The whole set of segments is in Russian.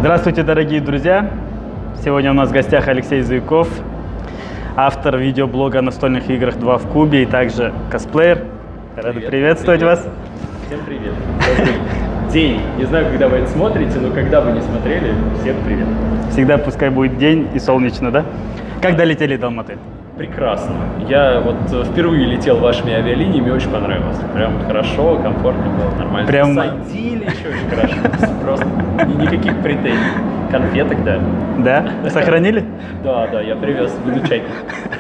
Здравствуйте, дорогие друзья! Сегодня у нас в гостях Алексей Зуйков, автор видеоблога о настольных играх «Два в кубе» и также косплеер. Рады приветствовать вас. Всем привет. Добрый день. Не знаю, когда вы это смотрите, но когда бы не смотрели, всем привет. Всегда пускай будет день и солнечно, да? Как долетели до Алматы? Прекрасно. Я вот впервые летел вашими авиалиниями, очень понравилось. Прям хорошо, комфортно было, нормально. Прям... Садили еще очень хорошо. Просто никаких претензий. Конфеток, да. Да? Сохранили? Да, я привез, буду чайку.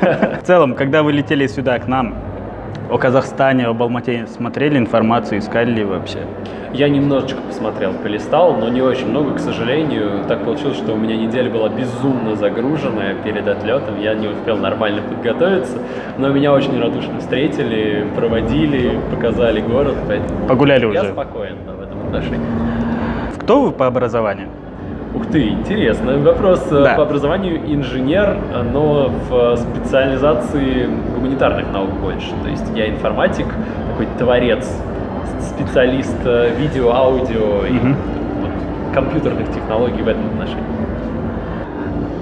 В целом, когда вы летели сюда, к нам, о Казахстане, об Алмате смотрели информацию, искали ли вообще? Я немножечко посмотрел, полистал, но не очень много, к сожалению. Так получилось, что у меня неделя была безумно загруженная перед отлетом. Я не успел нормально подготовиться, но меня очень радушно встретили, проводили, показали город. Поэтому погуляли уже? Я спокоен в этом отношении. Кто вы по образованию? Ух ты, интересный вопрос. Да. По образованию инженер, но в специализации гуманитарных наук больше. То есть я информатик, такой творец, специалист видео, аудио и вот, компьютерных технологий в этом отношении.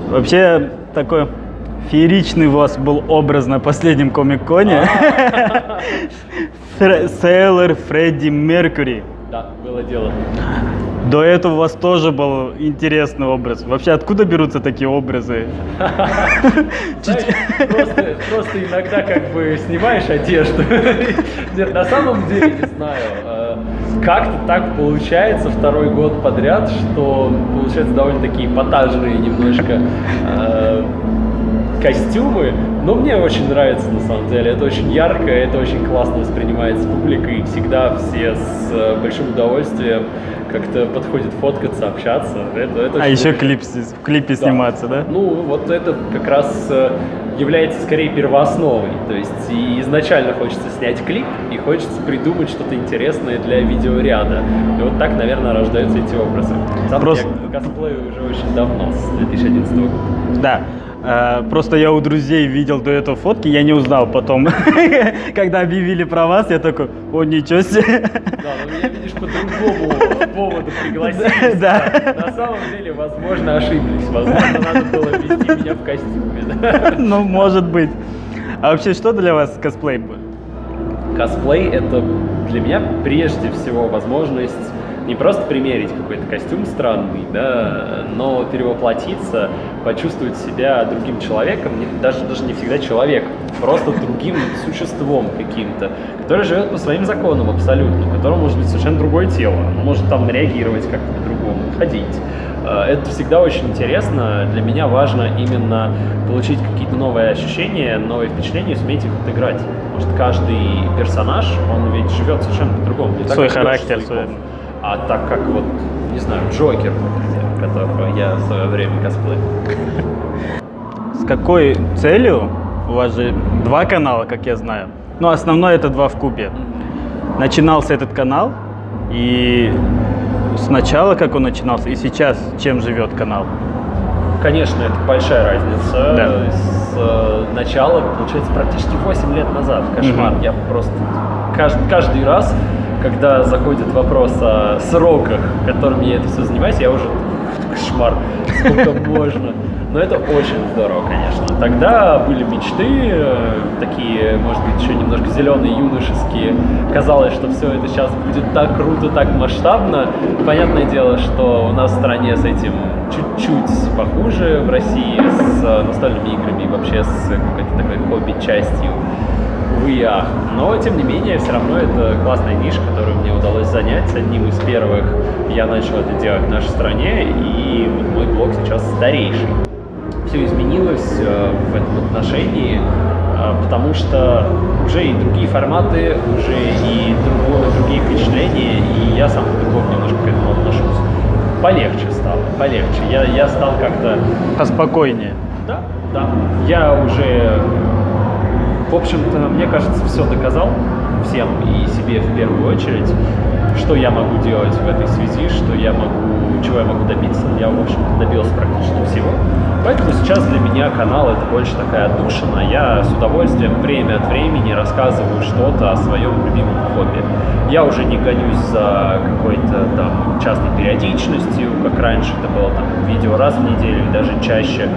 Вообще такой фееричный у вас был образ на последнем Комик-Коне. Сейлор Фредди Меркьюри. Да, было дело. До этого у вас тоже был интересный образ. Вообще, откуда берутся такие образы? Знаешь, просто иногда как бы снимаешь одежду. Нет, на самом деле, не знаю, как-то так получается второй год подряд, что получаются довольно такие эпатажные немножко костюмы, но мне очень нравится на самом деле, это очень ярко, это очень классно воспринимается публикой, и всегда все с большим удовольствием как-то подходят фоткаться, общаться. Это еще в клипе сниматься, да? Ну, вот это как раз является скорее первоосновой, то есть и изначально хочется снять клип, и хочется придумать что-то интересное для видеоряда. И вот так, наверное, рождаются эти образы. Сам я косплею уже очень давно, с 2011 года. Да. Просто я у друзей видел до этого фотки, я не узнал потом, когда объявили про вас, я такой, о, ничего себе. Да, но меня, видишь, по другому поводу пригласили. Да. На самом деле, возможно, ошиблись, возможно, надо было ввести меня в костюме. Ну, может быть. А вообще, что для вас косплей был? Косплей — это для меня прежде всего возможность не просто примерить какой-то костюм странный, да, но перевоплотиться, почувствовать себя другим человеком, даже не всегда человеком, просто другим существом каким-то, который живет по своим законам абсолютно, у которого может быть совершенно другое тело, он может там реагировать как-то по-другому, ходить. Это всегда очень интересно. Для меня важно именно получить какие-то новые ощущения, новые впечатления и суметь их отыграть. Потому что каждый персонаж, он ведь живет совершенно по-другому. Свой характер, свой. А так как вот, не знаю, Джокер, например, которого я в свое время косплеил. С какой целью? У вас же два канала, как я знаю. Ну, основной это «Два в кубе». Начинался этот канал, и сначала, как он начинался, и сейчас чем живет канал? Конечно, это большая разница. Да. С начала, получается, практически 8 лет назад. Кошмар. Я просто каждый раз, когда заходит вопрос о сроках, которыми я это все занимаюсь, я уже кошмар, сколько можно. Но это очень здорово, конечно. Тогда были мечты, такие, может быть, еще немножко зеленые, юношеские. Казалось, что все это сейчас будет так круто, так масштабно. Понятное дело, что у нас в стране с этим чуть-чуть похуже, в России с настольными играми и вообще с какой-то такой хобби-частью. Увы и ах. Но, тем не менее, все равно это классная ниша, которую мне удалось занять. Одним из первых я начал это делать в нашей стране, и вот мой блог сейчас старейший. Все изменилось в этом отношении, потому что уже и другие форматы, уже и другие впечатления, и я сам по-другому немножко к этому отношусь. Полегче стало, полегче. Я стал как-то... Поспокойнее. Да. Я уже... В общем-то, мне кажется, все доказал всем и себе в первую очередь. что я могу делать в этой связи, чего я могу добиться. Я, в общем-то, добился практически всего. Поэтому сейчас для меня канал — это больше такая отдушина. Я с удовольствием время от времени рассказываю что-то о своем любимом хобби. Я уже не гонюсь за какой-то там частой периодичностью, как раньше это было там видео раз в неделю или даже чаще.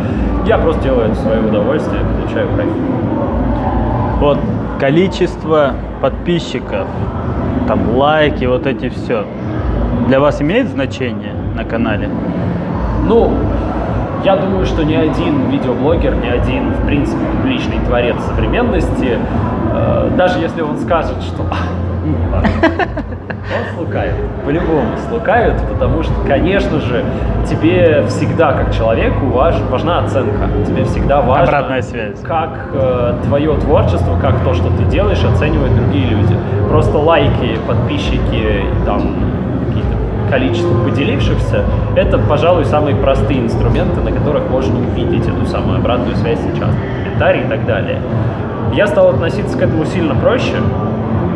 Я просто делаю это в свое удовольствие, получаю кайф. Вот количество подписчиков, там лайки, вот эти все, для вас имеет значение на канале? Ну, я думаю, что ни один видеоблогер, ни один, в принципе, публичный творец современности, даже если он скажет, что... Он слукавит, по-любому слукавит, потому что, конечно же, тебе всегда, как человеку, важна оценка. Тебе всегда важно, обратная связь, как твое творчество, как то, что ты делаешь, оценивают другие люди. Просто лайки, подписчики, там, какие-то количество поделившихся, это, пожалуй, самые простые инструменты, на которых можно увидеть эту самую обратную связь сейчас, комментарии и так далее. Я стал относиться к этому сильно проще.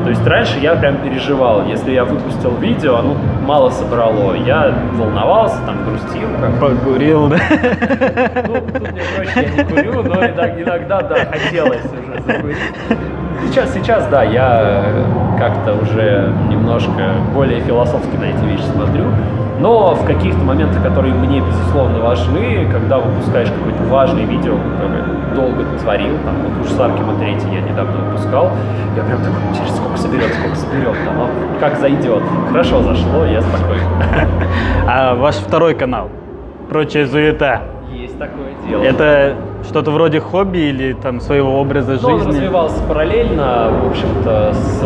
То есть раньше я прям переживал, если я выпустил видео, оно мало собрало, я волновался, там, грустил. Покурил, да? Ну, тут мне проще, я не курю, но иногда, да, хотелось уже закурить. Сейчас, да, я как-то уже немножко более философски на эти вещи смотрю, но в каких-то моментах, которые мне, безусловно, важны, когда выпускаешь какое-то важное видео, которое долго творил, там, вот уж с Аркема 3 я недавно выпускал, я прям такой, интересно, сколько соберет, там, а как зайдет. Хорошо зашло, я спокоен. А ваш второй канал, «Прочая суета», есть такое дело. это что-то вроде хобби или там своего образа жизни? Он развивался параллельно, в общем-то, с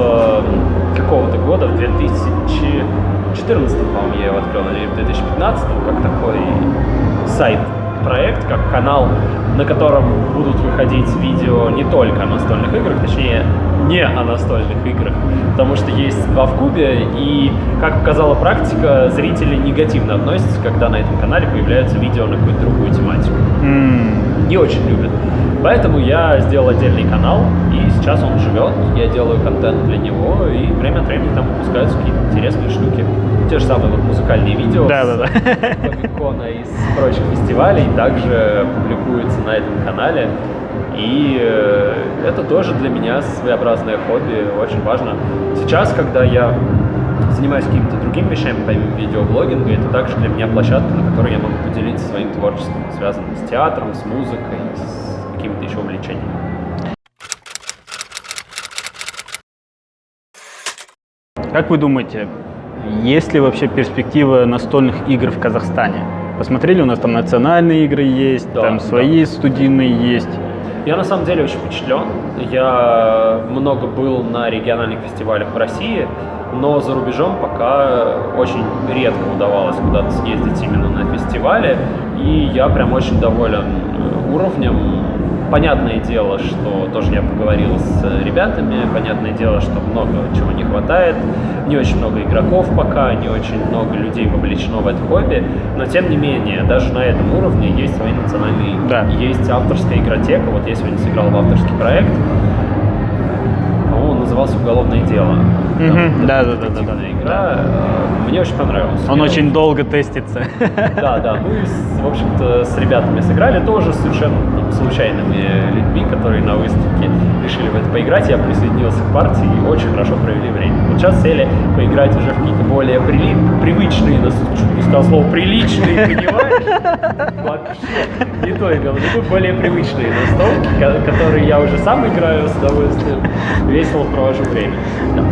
какого-то года, в 2014, по-моему, я его открыл, или в 2015, как такой сайт-проект, как канал, на котором будут выходить видео не только о настольных играх, точнее, не о настольных играх, потому что есть два в кубе, и, как показала практика, зрители негативно относятся, когда на этом канале появляются видео на какую-то другую тематику. Не очень любят. Поэтому я сделал отдельный канал, и сейчас он живет, я делаю контент для него, и время от времени там выпускаются какие-то интересные штуки. Те же самые вот музыкальные видео Да. с Комик-кона и с прочих фестивалей также публикуются на этом канале. И это тоже для меня своеобразное хобби, очень важно. Сейчас, когда я занимаюсь какими-то другими вещами, помимо видеоблогинга, это также для меня площадка, на которой я могу поделиться своим творчеством, связанным с театром, с музыкой, с какими-то еще увлечениями. Как вы думаете, есть ли вообще перспектива настольных игр в Казахстане? Посмотрели, у нас там национальные игры есть, Да, там свои студийные есть. Я на самом деле очень впечатлен. Я много был на региональных фестивалях в России, но за рубежом пока очень редко удавалось куда-то съездить именно на фестивале. И я прям очень доволен уровнем. Понятное дело, что тоже я поговорил с ребятами, понятное дело, что много чего не хватает, не очень много игроков пока, не очень много людей вовлечено в это хобби, но тем не менее, даже на этом уровне есть свои национальные игры. Да. Есть авторская игротека, вот я сегодня сыграл в авторский проект, по-моему, он назывался «Уголовное дело». Да. Игра, мне очень понравилась. Он очень долго тестится. Да, мы, в общем-то, с ребятами сыграли тоже совершенно случайными людьми, которые на выставке решили в это поиграть. Я присоединился к партии и очень хорошо провели время. Вот сейчас сели поиграть уже в какие-то более привычные, чуть не сказал слово «приличные», понимаешь? Вообще, не то имел в виду, более привычные настолки, которые я уже сам играю с удовольствием, весело провожу время. Да.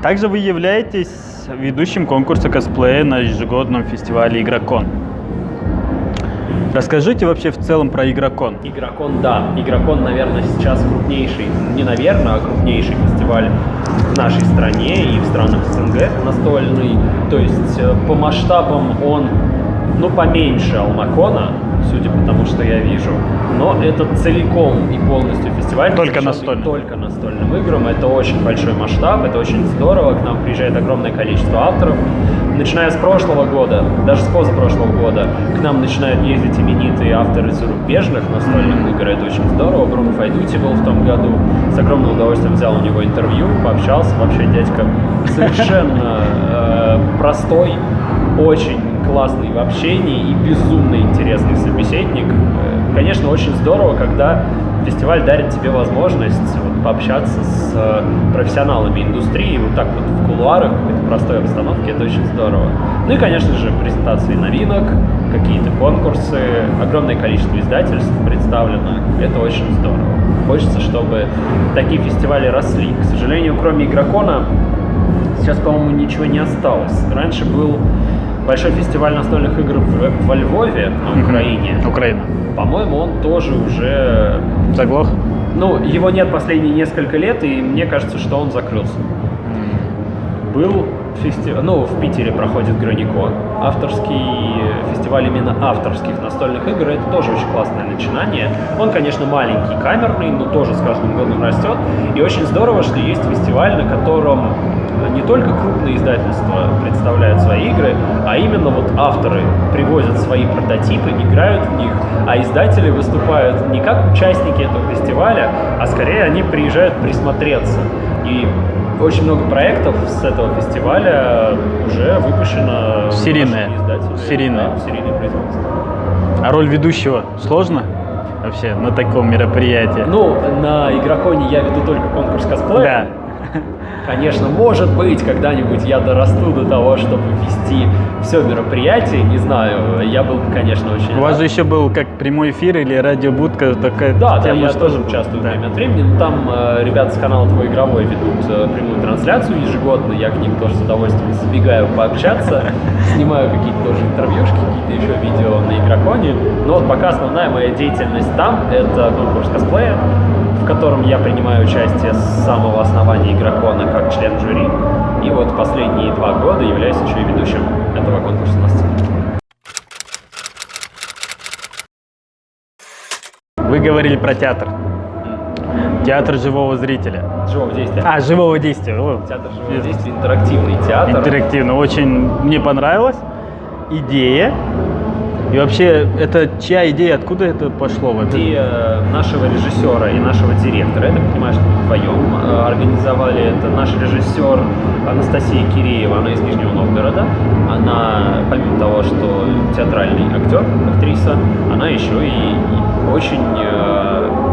Также вы являетесь ведущим конкурса косплея на ежегодном фестивале Игрокон. Расскажите вообще в целом про Игрокон. Игрокон, да. Игрокон, наверное, сейчас крупнейший, не наверное, а крупнейший фестиваль в нашей стране и в странах СНГ настольный. То есть по масштабам он, поменьше Алмакона, судя по тому, что я вижу. Но это целиком и полностью фестиваль. Только настольный. Только настольным играм. Это очень большой масштаб, это очень здорово. К нам приезжает огромное количество авторов. Начиная с прошлого года, даже с позапрошлого года, к нам начинают ездить именитые авторы зарубежных настольных игр. Это очень здорово. Бруно Файдути был в том году. С огромным удовольствием взял у него интервью, пообщался. Вообще дядька совершенно простой, очень классный в общении и безумно интересный собеседник. Конечно, очень здорово, когда фестиваль дарит тебе возможность пообщаться с профессионалами индустрии, вот так вот в кулуарах, в какой-то простой обстановке, это очень здорово. Ну и, конечно же, презентации новинок, какие-то конкурсы, огромное количество издательств представлено, это очень здорово. Хочется, чтобы такие фестивали росли. К сожалению, кроме Игрокона, сейчас, по-моему, ничего не осталось. Раньше был большой фестиваль настольных игр во Львове, на Украине. Украина. По-моему, он тоже уже... Заглох? Его нет последние несколько лет, и мне кажется, что он закрылся. Был фестиваль... в Питере проходит Граникон. Авторский фестиваль именно авторских настольных игр. Это тоже очень классное начинание. Он, конечно, маленький, камерный, но тоже с каждым годом растет. И очень здорово, что есть фестиваль, на котором не только крупные издательства представляют свои игры, а именно авторы привозят свои прототипы, играют в них, а издатели выступают не как участники этого фестиваля, а скорее они приезжают присмотреться. И очень много проектов с этого фестиваля уже выпущено серийное производство. А роль ведущего сложно вообще на таком мероприятии? На Игроконе я веду только конкурс косплея. Да. Конечно, может быть, когда-нибудь я дорасту до того, чтобы вести все мероприятие, не знаю, я был бы, конечно, очень У вас же еще был как прямой эфир или радиобудка, такая Да, тема, я что тоже участвую время от времени, но там ребята с канала «Твой игровой» ведут прямую трансляцию ежегодно, я к ним тоже с удовольствием забегаю пообщаться, снимаю какие-то тоже интервьюшки, какие-то еще видео на Игроконе, но пока основная моя деятельность там — это конкурс косплея, в котором я принимаю участие с самого основания Игрокона как член жюри. И последние 2 года являюсь еще и ведущим этого конкурса на сцене. Вы говорили про театр. Театр живого зрителя. Живого действия. Живого действия. Театр живого действия, интерактивный театр. Интерактивно. Очень мне понравилась идея. И вообще, это чья идея, откуда это пошло? Идея нашего режиссера и нашего директора, я так понимаю, что мы вдвоем организовали это. Наш режиссер Анастасия Киреева, она из Нижнего Новгорода. Она, помимо того, что театральный актер, актриса, она еще и очень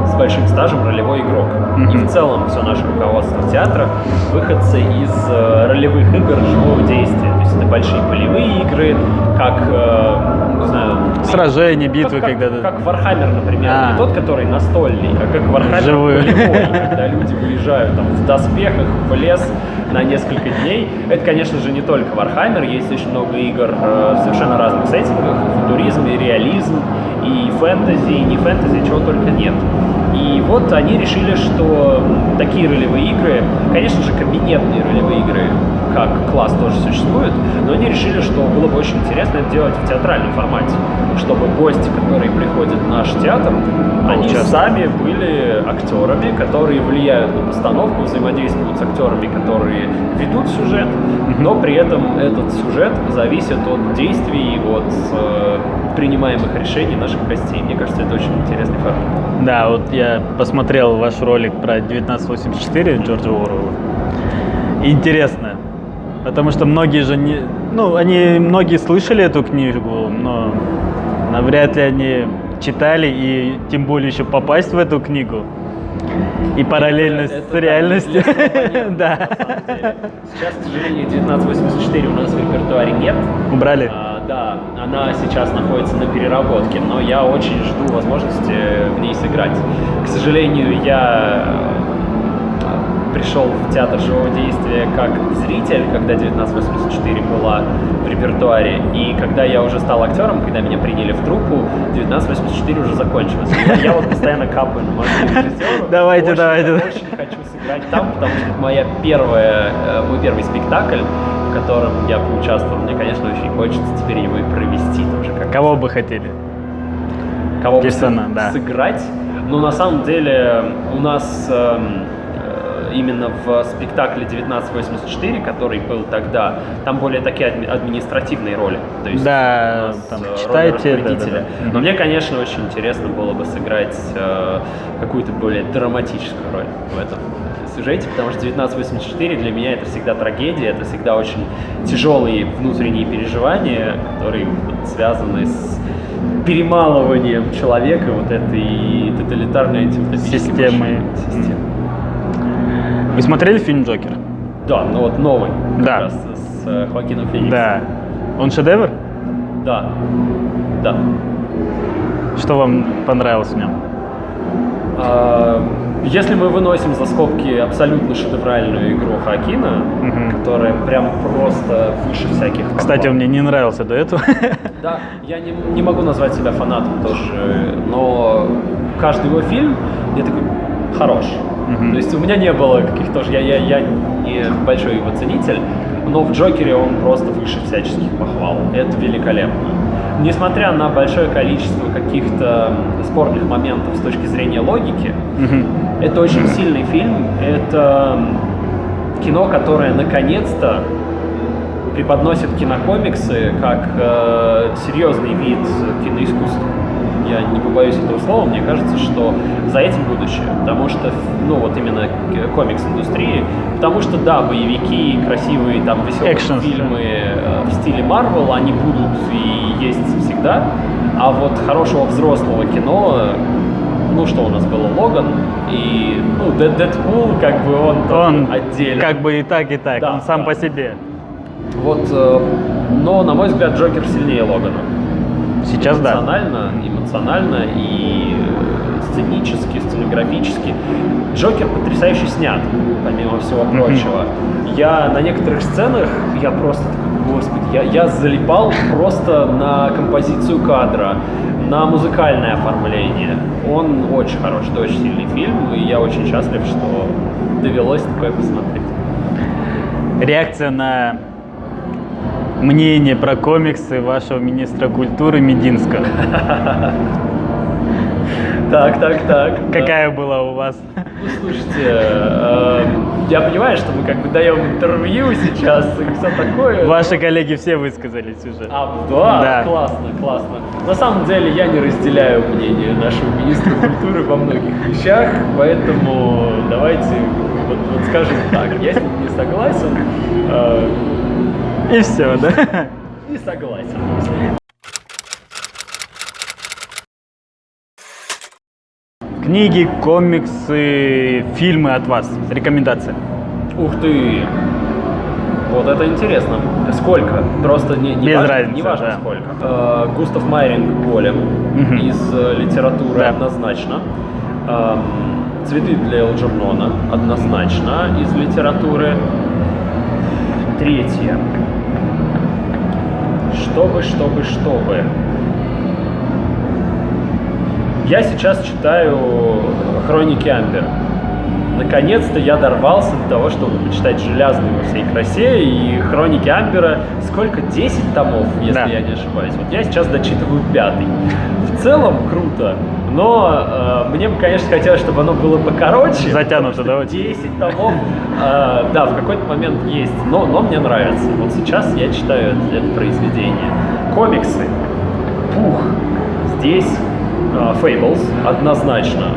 с большим стажем ролевой игрок. И в целом все наше руководство театра выходцы из ролевых игр живого действия. То есть это большие полевые игры, как, не знаю... Сражения, битвы, когда-то. Как Warhammer, например. Не тот, который настольный, а как Warhammer полевой, когда люди выезжают в доспехах в лес на несколько дней. Это, конечно же, не только Warhammer, есть очень много игр в совершенно разных сеттингах, и футуризм, и реализм, и фэнтези, и не фэнтези, чего только нет. И они решили, что такие ролевые игры, конечно же, кабинетные ролевые игры, как класс, тоже существуют, но они решили, что было бы очень интересно это делать в театральном формате, чтобы гости, которые приходят в наш театр, они сами были актерами, которые влияют на постановку, взаимодействуют с актерами, которые ведут сюжет, но при этом этот сюжет зависит от действий, от принимаемых решений наших гостей. Мне кажется, это очень интересный формат. Да, я посмотрел ваш ролик про 1984 Джорджа Оруэлла. Интересно, потому что многие же многие слышали эту книгу, но навряд ли они читали и тем более еще попасть в эту книгу. И параллельно с реальностью. Да. Сейчас, к сожалению, 1984 у нас в репертуаре нет. Убрали? Да, она сейчас находится на переработке, но я очень жду возможности в ней сыграть. К сожалению, я пришел в театр живого действия как зритель, когда 1984 была в репертуаре, и когда я уже стал актером, когда меня приняли в труппу, 1984 уже закончилось. Я вот постоянно капаю на мозги режиссеру. Давайте. Очень хочу сыграть там, потому что это мой первый спектакль, в котором я поучаствовал. Мне, конечно, очень хочется теперь его и провести тоже. Кого бы хотели? Кого бы да. сыграть? Ну, на самом деле, у нас именно в спектакле 1984, который был тогда, там более такие административные роли. То есть да, у нас там роли читайте. распорядителя. Да. Но мне, конечно, очень интересно было бы сыграть какую-то более драматическую роль в этом сюжете, потому что 1984 для меня это всегда трагедия, это всегда очень тяжелые внутренние переживания, которые связаны с перемалыванием человека вот этой тоталитарной антиутопической системы. Вы смотрели фильм «Джокер»? Да, ну вот новый, как Да. раз с Хоакином Фениксом. Да. Он шедевр? Да. Что вам понравилось в нем? Если мы выносим за скобки абсолютно шедевральную игру Хоакина, которая прям просто выше всяких похвал. Кстати, он мне не нравился до этого. Да, я не могу назвать себя фанатом тоже, но каждый его фильм, я такой, хорош. То есть у меня не было каких-то... Я не большой его ценитель, но в «Джокере» он просто выше всяческих похвал. Это великолепно. Несмотря на большое количество каких-то спорных моментов с точки зрения логики, это очень сильный фильм. Это кино, которое наконец-то преподносит кинокомиксы как серьезный вид киноискусства. Я не побоюсь этого слова, мне кажется, что за этим будущее, потому что, ну вот именно комикс-индустрии, потому что, да, боевики, красивые там веселые фильмы в стиле Marvel, они будут и есть всегда, а вот хорошего взрослого кино, ну что у нас было, Логан и, ну, Дэдпул, как бы он отдельно. Как бы и так, да, он сам по себе. Вот, но, на мой взгляд, Джокер сильнее Логана. Сейчас Эмоционально и сценически, сценографически. Джокер потрясающе снят, помимо всего прочего. Я на некоторых сценах, я просто такой, господи, я залипал просто на композицию кадра, на музыкальное оформление. Он очень хороший, это очень сильный фильм, и я очень счастлив, что довелось такое посмотреть. Реакция на мнение про комиксы вашего министра культуры Мединского. Так. Какая была у вас? Ну, слушайте, я понимаю, что мы как бы даем интервью сейчас и все такое. Ваши коллеги все высказались уже. Да, классно. На самом деле я не разделяю мнение нашего министра культуры во многих вещах, поэтому давайте вот скажем так, я с ним не согласен. И все, да? Не согласен. Книги, комиксы, фильмы от вас. Рекомендация. Ух ты! Вот это интересно. Сколько? Просто не важно да. сколько. Густав Майринг «Голем» из литературы однозначно. «Цветы для Элджернона» однозначно из литературы. Третье. Чтобы. Я сейчас читаю «Хроники Амбера». Наконец-то я дорвался до того, чтобы почитать «Железный» во всей красе, и «Хроники Амбера» сколько? 10 томов, если я не ошибаюсь. Вот я сейчас дочитываю 5-й. В целом круто, но мне бы, конечно, хотелось, чтобы оно было покороче. Затянуто, да? 10 томов, да, в какой-то момент есть, но мне нравится. Вот сейчас я читаю это произведение. Комиксы. Здесь Fables однозначно.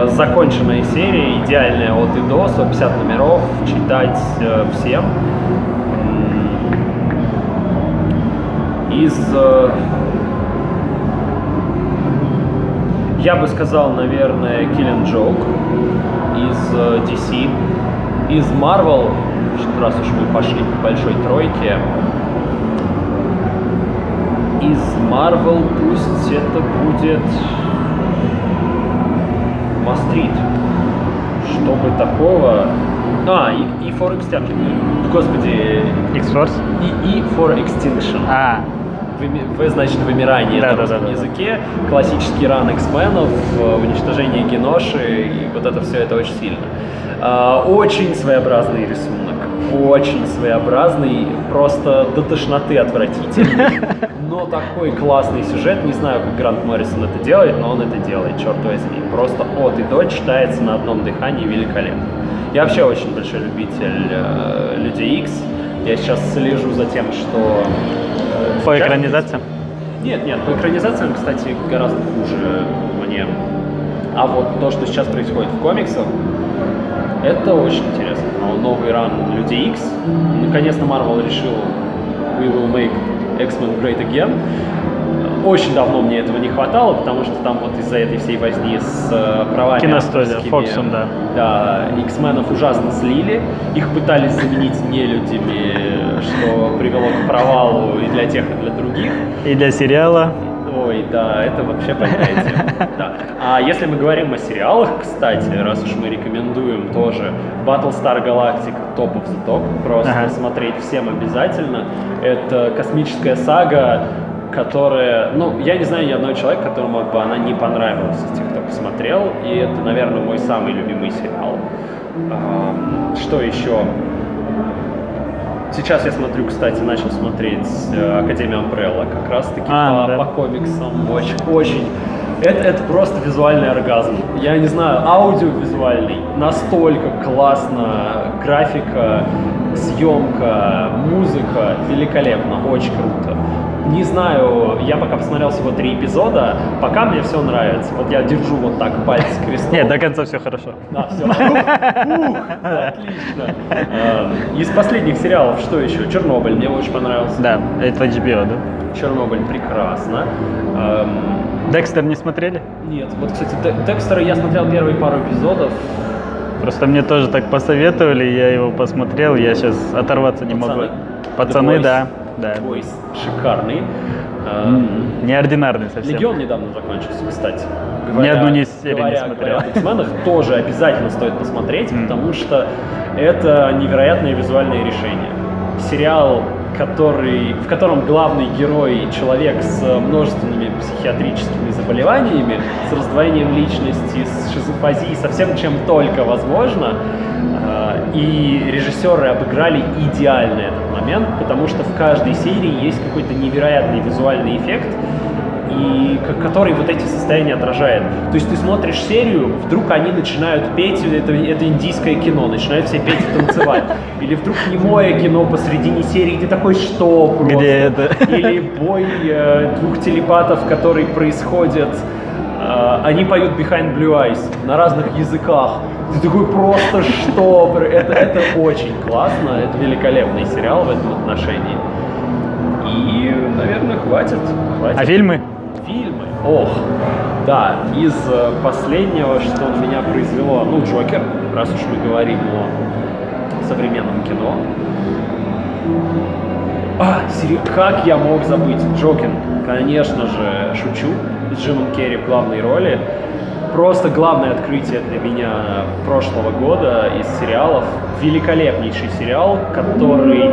Законченная серия, идеальная от и до, 150 номеров, читать всем. Я бы сказал, наверное, Killing Joke из DC. Из Marvel, раз уж мы пошли к большой тройке, из Marvel пусть это будет Мастрит. Чтобы такого И for Extinction. Господи. X-Force? И for Extinction. Значит, вымирание на русском языке, классический ран X-менов, уничтожение Геноши, и вот это все, это очень сильно. Очень своеобразный рисунок, очень своеобразный, просто до тошноты отвратительный, но такой классный сюжет. Не знаю, как Грант Моррисон это делает, но он это делает, черт возьми. Просто от и до читается на одном дыхании великолепно. Я вообще очень большой любитель Людей Икс. Я сейчас слежу за тем, что... По экранизациям? Нет, по экранизациям, кстати, гораздо хуже мне. А вот то, что сейчас происходит в комиксах, это очень интересно. Новый ран Людей Икс. Наконец-то Marvel решил We will make X-Men great again. Очень давно мне этого не хватало, потому что там вот из-за этой всей возни с правами киностудия, Фоксом, да. Да, X-менов ужасно слили, их пытались заменить нелюдями, что привело к провалу и для тех, и для других. И для сериала. Ой, да, это вообще понятие. Да. А если мы говорим о сериалах, кстати, раз уж мы рекомендуем тоже Battlestar Galactica Top of the Top, просто смотреть всем обязательно. Это космическая сага, которая, я не знаю ни одного человека, которому бы она не понравилась из тех, кто посмотрел, и это, наверное, мой самый любимый сериал. Что еще? Сейчас я смотрю, кстати, начал смотреть Академию Umbrella, как раз-таки по комиксам. Очень. Это просто визуальный оргазм. Я не знаю, аудиовизуальный. Настолько классно. Графика, съемка, музыка. Великолепно. Очень круто. Не знаю, я пока посмотрел всего 3 эпизода, пока мне все нравится. Вот я держу вот так пальцы крестом. Нет, до конца все хорошо. Да, все. Отлично. Из последних сериалов что еще? Чернобыль мне очень понравился. Да, это HBO, да? Чернобыль прекрасно. Декстер не смотрели? Нет, вот, кстати, Декстера я смотрел первые пару эпизодов. Просто мне тоже так посоветовали, я его посмотрел, я сейчас оторваться не могу. Пацаны, да. Бойс шикарный. Неординарный совсем. Легион недавно закончился, кстати. Ни одну серию не смотрел. Говоря об X-менах, тоже обязательно стоит посмотреть, потому что это невероятное визуальное решение. Сериал, в котором главный герой человек с множественными психиатрическими заболеваниями, с раздвоением личности, с шизофазией, со всем чем только возможно. И режиссеры обыграли идеально этот момент, потому что в каждой серии есть какой-то невероятный визуальный эффект, и который вот эти состояния отражает. То есть ты смотришь серию, вдруг они начинают петь, это индийское кино, начинают все петь и танцевать. Или вдруг немое кино посредине серии, где такой что просто? Где это? Или бой 2 телепатов, который происходит. Они поют Behind Blue Eyes на разных языках. Ты такой просто что? Это очень классно, это великолепный сериал в этом отношении. И, наверное, хватит. А фильмы? Фильмы? Ох, да, из последнего, что на меня произвело, Джокер, раз уж мы говорим о современном кино. Как я мог забыть Джокер? Конечно же, шучу, с Джимом Керри в главной роли. Просто главное открытие для меня прошлого года из сериалов. Великолепнейший сериал, который...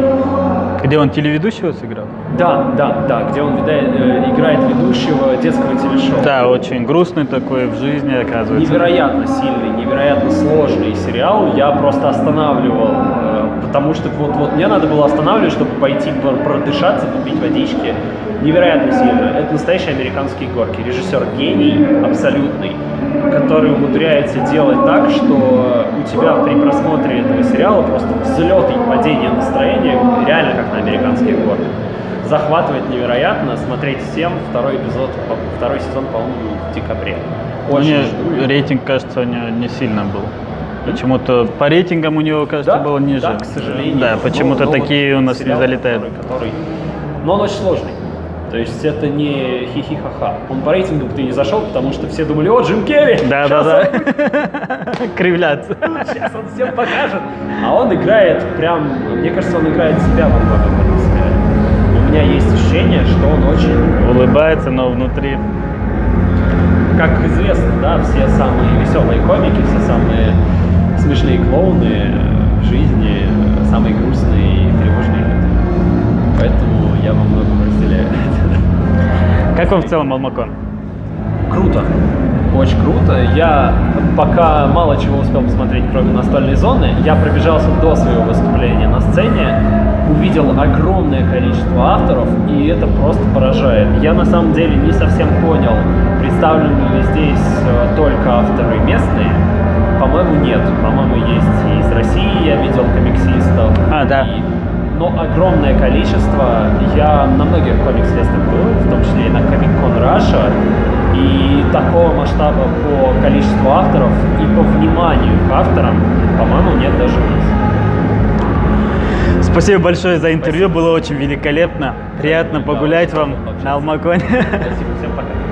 Где он телеведущего сыграл? Да, где он играет ведущего детского телешоу. Да, очень грустный такой в жизни, оказывается. Невероятно сильный, невероятно сложный сериал. Я просто останавливал, потому что вот мне надо было останавливать, чтобы пойти продышаться, попить водички. Невероятно сильно. Это настоящие американские горки. Режиссер гений абсолютный, который умудряется делать так, что у тебя при просмотре этого сериала просто взлет и падение настроения, реально как на американских горках. Захватывает невероятно, смотреть всем. Второй сезон, по-моему, в декабре. Очень жду. Рейтинг, кажется, у него не сильно был. Почему-то по рейтингам у него, кажется, было ниже. Да, к сожалению. Да, почему-то такие у нас не залетают. Но он очень сложный. То есть это не хихи-ха-ха. Он по рейтингам ты не зашел, потому что все думали, Джим Керри! Да. Кривляться. Сейчас он всем покажет. А он играет прям, мне кажется, он играет себя во многом в этом сериале. У меня есть ощущение, что он очень... Улыбается, но внутри... Как известно, да, все самые веселые комики, все самые смешные клоуны жизни самые грустные и тревожные люди. Поэтому я во многом разделяю. Как вам в целом Алмакон? Круто. Очень круто. Я пока мало чего успел посмотреть, кроме настольной зоны. Я пробежался до своего выступления на сцене, увидел огромное количество авторов, и это просто поражает. Я на самом деле не совсем понял, представлены ли здесь только авторы местные. По-моему, нет. По-моему, есть и из России я видел комиксистов. Да. Но огромное количество. Я на многих комикс-фестах был, в том числе и на Comic-Con Russia. И такого масштаба по количеству авторов и по вниманию к авторам, по-моему, нет даже у нас. Спасибо большое за интервью, Спасибо. было очень великолепно. Приятно погулять вам на Алмаконе. Спасибо, всем пока.